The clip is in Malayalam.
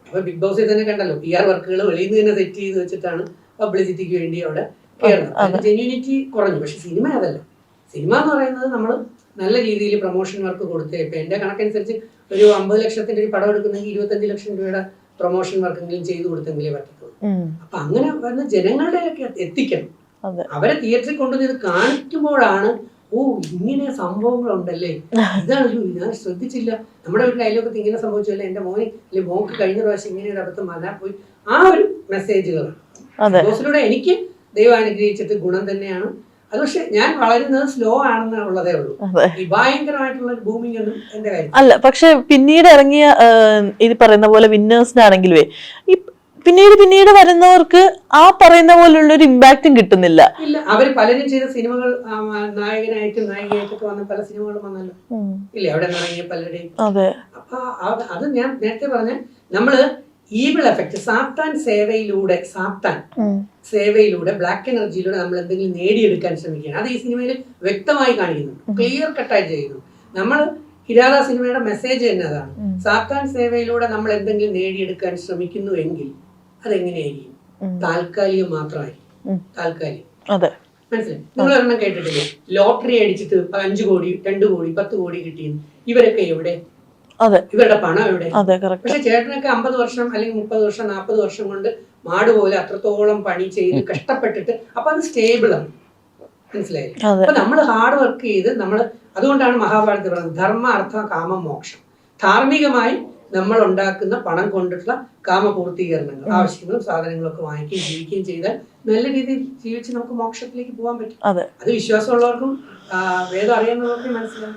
അപ്പൊ ബിഗ് ബോസിൽ തന്നെ കണ്ടല്ലോ PR വർക്കുകൾ വെളിയിൽ നിന്ന് തന്നെ സെറ്റ് ചെയ്ത് വെച്ചിട്ടാണ് പബ്ലിസിറ്റിക്ക് വേണ്ടി അവിടെ കയറുന്നത്. ജെന്യൂനിറ്റി കുറഞ്ഞു. പക്ഷെ സിനിമ അതല്ല. സിനിമ എന്ന് പറയുന്നത് നമ്മൾ നല്ല രീതിയിൽ പ്രൊമോഷൻ വർക്ക് കൊടുത്തേ. ഇപ്പൊ എന്റെ കണക്കനുസരിച്ച് ഒരു 50 ലക്ഷത്തിന്റെ ഒരു പടം എടുക്കുന്നെങ്കിൽ 25 ലക്ഷം രൂപയുടെ പ്രൊമോഷൻ വർക്കെങ്കിലും ചെയ്തു കൊടുത്തെങ്കിലേ പറ്റത്തുള്ളൂ. അപ്പൊ അങ്ങനെ വന്ന് ജനങ്ങളുടെയൊക്കെ എത്തിക്കണം. അവരെ തിയേറ്ററിൽ കൊണ്ടുവന്ന് ഇത് കാണിക്കുമ്പോഴാണ് ഇങ്ങനെ സംഭവങ്ങളുണ്ടല്ലേ, ഇതാണ് ഞാൻ ശ്രദ്ധിച്ചില്ല, നമ്മുടെ വീട്ടിൽ അയലൊക്കെ ഇങ്ങനെ സംഭവിച്ചല്ലേ, എന്റെ മോന് അല്ലെങ്കിൽ മോക്ക് കഴിഞ്ഞ പ്രാവശ്യം ഇങ്ങനെ ഒരു അബദ്ധം വന്നാൽ പോയി. ആ ഒരു മെസ്സേജുകളാണ് ബോസിലൂടെ എനിക്ക് ദൈവം അനുഗ്രഹിച്ചിട്ട് ഗുണം തന്നെയാണ് അത്. പക്ഷെ ഞാൻ വളരുന്നത് സ്ലോ ആണെന്നുള്ളതേ ഉള്ളൂ. ഈ ഭയങ്കരമായിട്ടുള്ള ബൂമിംഗ് ഒന്നും എന്റെ കാര്യം അല്ല. പക്ഷെ പിന്നീട് ഇറങ്ങിയ ഇത് പറയുന്ന പോലെ വിന്നേഴ്സിനാണെങ്കിലേ പിന്നീട് വരുന്നവർക്ക് ആ പറയുന്ന പോലുള്ള ഒരു ഇമ്പാക്റ്റും കിട്ടുന്നില്ല. ഇല്ല, അവര് പലരും ചെയ്ത സിനിമകൾ നായകനായിട്ടും നായികയായിട്ടൊക്കെ വന്ന പല സിനിമകളും വന്നല്ലോ ഇല്ലേ, അവിടെ ഇറങ്ങിയ പലരുടെയും. അപ്പൊ അത് ഞാൻ നേരത്തെ പറഞ്ഞ നമ്മള് ഈവിൾ എഫക്ട്, സാത്താൻ സേവയിലൂടെ ബ്ലാക്ക് എനർജിയിലൂടെ നമ്മൾ എന്തെങ്കിലും നേടിയെടുക്കാൻ ശ്രമിക്കുകയാണ്. അത് ഈ സിനിമയിൽ വ്യക്തമായി കാണിക്കുന്നുണ്ട്, ക്ലിയർ കട്ടായി ചെയ്യുന്നു. നമ്മൾ കിരാത സിനിമയുടെ മെസ്സേജ് തന്നെ അതാണ്. സാത്താൻ സേവയിലൂടെ നമ്മൾ എന്തെങ്കിലും നേടിയെടുക്കാൻ ശ്രമിക്കുന്നു എങ്കിൽ അതെങ്ങനെയായിരിക്കും? താൽക്കാലികം മാത്രമായിരിക്കും. താൽക്കാലികം. മനസ്സിലായി? നിങ്ങൾ ഒരെണ്ണം കേട്ടിട്ടില്ലേ, ലോട്ടറി അടിച്ചിട്ട് 5 കോടി 2 കോടി 10 കോടി കിട്ടിയെന്ന്. ഇവരൊക്കെ എവിടെ? ഇവരുടെ പണം എവിടെ? പക്ഷെ ചേട്ടനൊക്കെ 50 വർഷം അല്ലെങ്കിൽ 30 വർഷം 40 വർഷം കൊണ്ട് മാട് പോലെ അത്രത്തോളം പണി ചെയ്ത് കഷ്ടപ്പെട്ടിട്ട്, അപ്പൊ അത് സ്റ്റേബിൾ ആണ്. മനസ്സിലായി? അപ്പൊ നമ്മൾ ഹാർഡ് വർക്ക് ചെയ്ത് നമ്മൾ, അതുകൊണ്ടാണ് മഹാഭാരതത്തിൽ പറയുന്നത് ധർമ്മ അർത്ഥ കാമ മോക്ഷം. ധാർമ്മികമായി നമ്മൾ ഉണ്ടാക്കുന്ന പണം കൊണ്ടിട്ടുള്ള കാമപൂർത്തീകരണങ്ങൾ, ആവശ്യങ്ങളും സാധനങ്ങളും ഒക്കെ വാങ്ങിക്കുകയും ജീവിക്കുകയും ചെയ്താൽ നല്ല രീതിയിൽ ജീവിച്ച് നമുക്ക് മോക്ഷത്തിലേക്ക് പോകാൻ പറ്റും. അത് വിശ്വാസമുള്ളവർക്കും വേദം അറിയാവുന്നവർക്കും മനസ്സിലാവും.